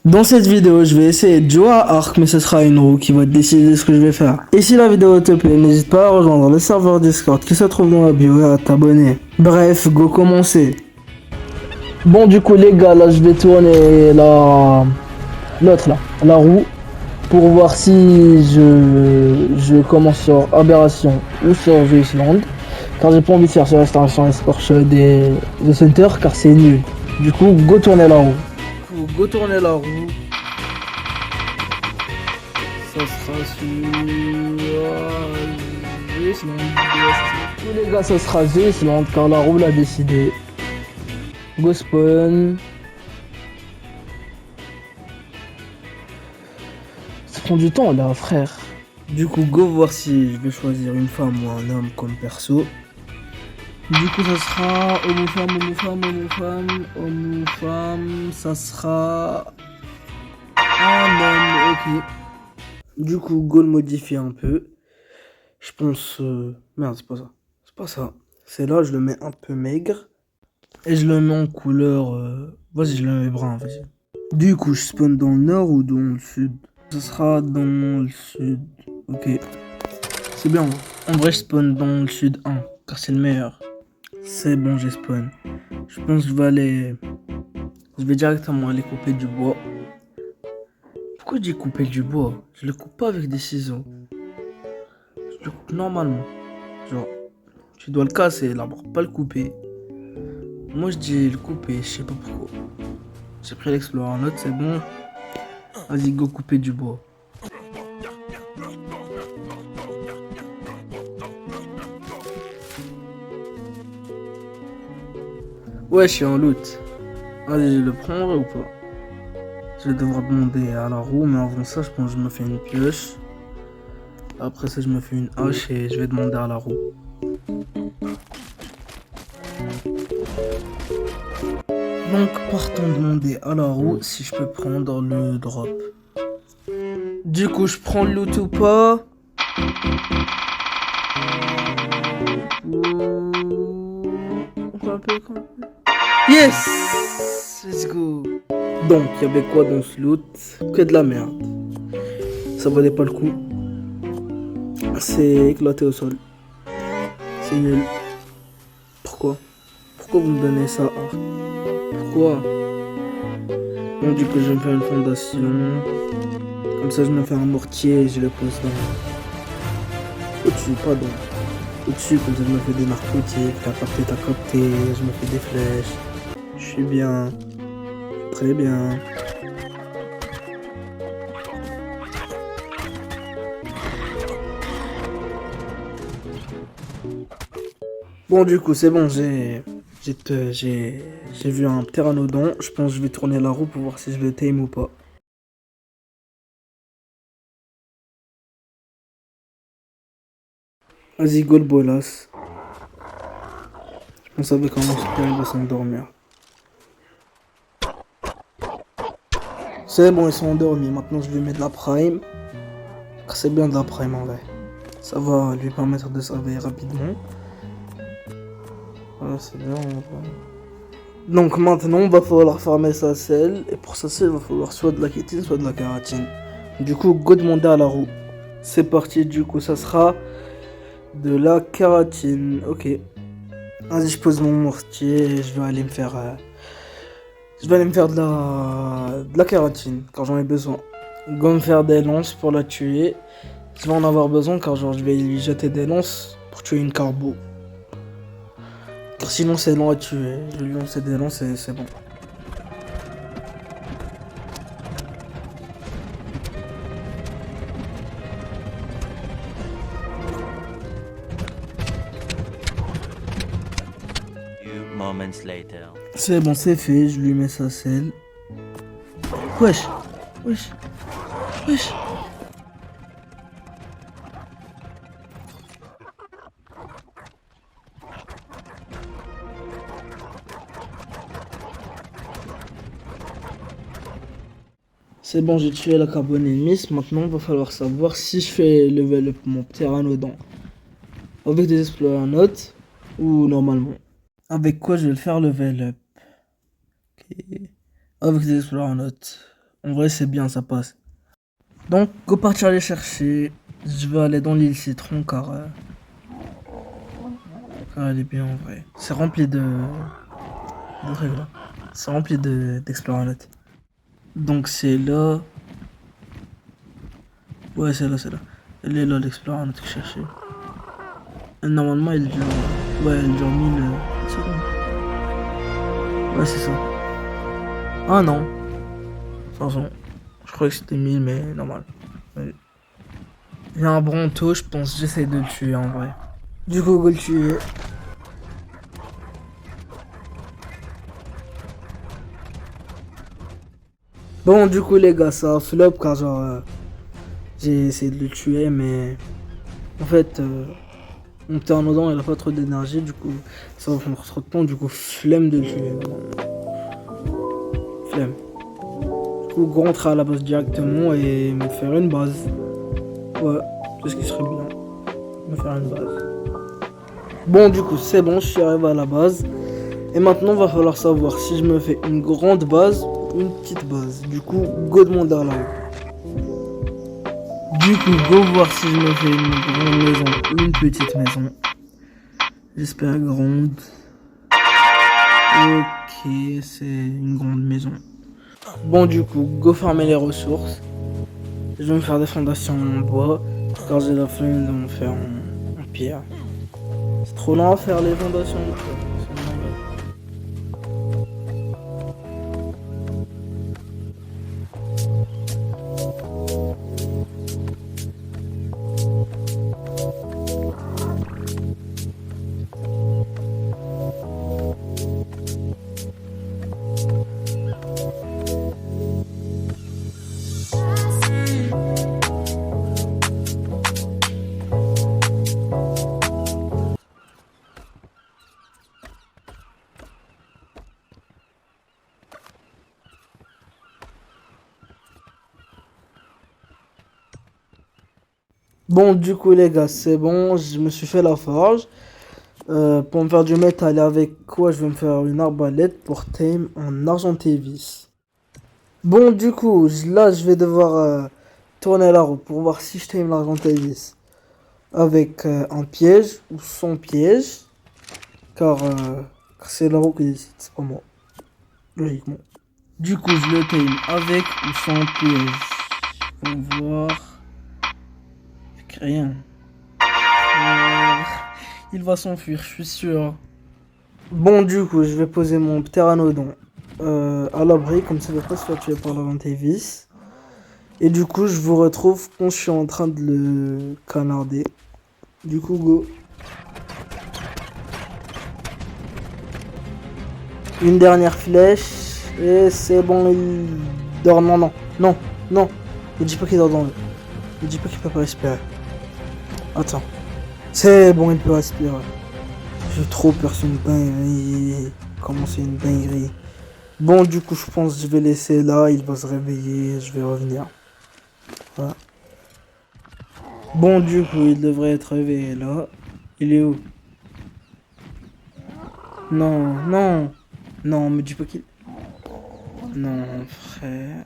Dans cette vidéo, je vais essayer de jouer à Ark, mais ce sera une roue qui va décider ce que je vais faire. Et si la vidéo te plaît, n'hésite pas à rejoindre le serveur Discord qui se trouve dans la bio et à t'abonner. Bref, go commencer. Bon, du coup, les gars, là, je vais tourner l'autre là, la roue, pour voir si je commence sur Aberration ou sur Island. Car j'ai pas envie de faire sur Restauration et Scorch des Center, car c'est nul. Du coup, go tourner la roue. Go tourner la roue. Ça sera sur Island. Tous les gars, ça sera Island car la roue l'a décidé. Go spawn. Ça prend du temps là, frère. Du coup, go voir si je vais choisir une femme ou un homme comme perso. Du coup, ça sera homme-femme, ça sera un homme, ok. Du coup, go le modifier un peu. Je pense... Merde, c'est pas ça. C'est pas ça. C'est là, je le mets un peu maigre. Et je le mets en couleur... Vas-y, je le mets brun, vas-y. Du coup, je spawn dans le nord ou dans le sud? Ce sera dans le sud. Ok. C'est bien. En vrai, je spawn dans le sud 1, car c'est le meilleur. C'est bon, j'ai spawn. Je pense que je vais aller... Je vais directement aller couper du bois. Pourquoi je dis couper du bois? Je le coupe pas avec des ciseaux. Je le coupe normalement. Genre, tu dois le casser l'arbre, pas le couper. Moi je dis le couper, je sais pas pourquoi. J'ai pris l'explorer en note, c'est bon. Vas-y, go couper du bois. Ouais, je suis en loot. Allez, je le prends ou pas? Je vais devoir demander à la roue, mais avant ça, je pense que je me fais une pioche. Après ça, je me fais une hache et je vais demander à la roue. Donc, partons demander à la roue si je peux prendre le drop. Du coup, je prends le loot ou pas? Yes! Let's go! Donc, il y avait quoi dans ce loot? Que de la merde. Ça valait pas le coup. C'est éclaté au sol. C'est nul. Pourquoi? Pourquoi vous me donnez ça? Pourquoi? Bon, du coup, je vais me faire une fondation. Comme ça, je me fais un mortier et je le pose dans... Au-dessus, pas dans... Au-dessus, comme ça, je me fais des narcotiques. T'as capté. Je me fais des flèches. Je suis bien. Très bien. Bon, du coup, c'est bon, j'ai vu un pteranodon. Je pense que je vais tourner la roue pour voir si je le tame ou pas. Vas-y, go le bolas. Je pense avec un super, il va s'endormir. C'est bon, ils sont endormis. Maintenant, je lui mets de la prime. C'est bien de la prime en vrai. Ça va lui permettre de se réveiller rapidement. Voilà, c'est bien. Donc maintenant, va falloir farmer sa selle. Et pour sa selle, il va falloir soit de la kétine, soit de la kératine. Du coup, go demander à la roue. C'est parti, du coup, ça sera de la kératine. Ok. Vas-y, je pose mon mortier et je vais aller me faire... de la kératine, car j'en ai besoin. Go me faire des lances pour la tuer. Je vais en avoir besoin, car genre, je vais lui jeter des lances pour tuer une carbo. Car sinon, c'est long à tuer. Je vais lui lancer des lances et c'est bon. C'est bon, c'est fait, je lui mets sa selle. Wesh. C'est bon, j'ai tué la carbone ennemie. Maintenant, il va falloir savoir si je fais level up mon pteranodon avec des explorer notes ou normalement. Avec quoi je vais le faire level up? Okay. Avec des explorer notes. En vrai, c'est bien, ça passe. Donc, go partir aller chercher. Je vais aller dans l'île Citron car elle est bien en vrai. C'est rempli de trucs là. C'est rempli d'exploranettes. Donc, c'est là. Ouais, c'est là, c'est là. Elle est là, l'exploranette que je cherchais. Et normalement, elle dure. Ouais, elle dure 1000 secondes. Ouais, c'est ça. Ah non. De toute façon, je croyais que c'était 1000, mais normal. Ouais. Il y a un bronto, je pense, j'essaie de le tuer en vrai. Du coup, go le tuer. Bon, du coup, les gars, ça a flop car j'ai essayé de le tuer, mais en fait, mon pteranodon il a pas trop d'énergie, du coup, ça va prendre trop de temps, du coup, flemme de le tuer. Flemme. Du coup, go rentrer à la base directement et me faire une base. Ouais, c'est ce qui serait bien. Me faire une base. Bon, du coup, c'est bon, je suis arrivé à la base. Et maintenant, va falloir savoir si je me fais une grande base ou une petite base. Du coup, go demander là-haut. Du coup, go voir si je me fais une grande maison ou une petite maison. J'espère grande. Ok, c'est une grande maison. Bon, du coup, go farmer les ressources. Je vais me faire des fondations en bois. Car j'ai la flemme de me faire en pierre. C'est trop lent à faire les fondations en pierre. Bon, du coup, les gars, c'est bon. Je me suis fait la forge. Pour me faire du métal, avec quoi je vais me faire une arbalète pour tame en argentévis. Bon, du coup, là, je vais devoir tourner la roue pour voir si je tame l'argentévis avec un piège ou sans piège. Car c'est la roue qui décide, c'est pas moi, logiquement. Du coup, je le tame avec ou sans piège. On va voir. Avec rien. Il va s'enfuir, je suis sûr. Bon, du coup, je vais poser mon pteranodon à l'abri, comme ça il va pas se faire tuer par l'argentévis. Et du coup, je vous retrouve quand je suis en train de le canarder. Du coup, go. Une dernière flèche. Et c'est bon, il dort. Non, non, non, non. Ne dis pas qu'il dort dans l'eau. Ne dis pas qu'il peut pas respirer. Attends. C'est bon, il peut respirer. J'ai trop peur, c'est une dinguerie. Comment c'est une dinguerie. Bon, du coup, je pense que je vais laisser là. Il va se réveiller. Je vais revenir. Voilà. Bon, du coup, il devrait être réveillé là. Il est où? Non, non. Non, me dis pas qu'il... Non, frère.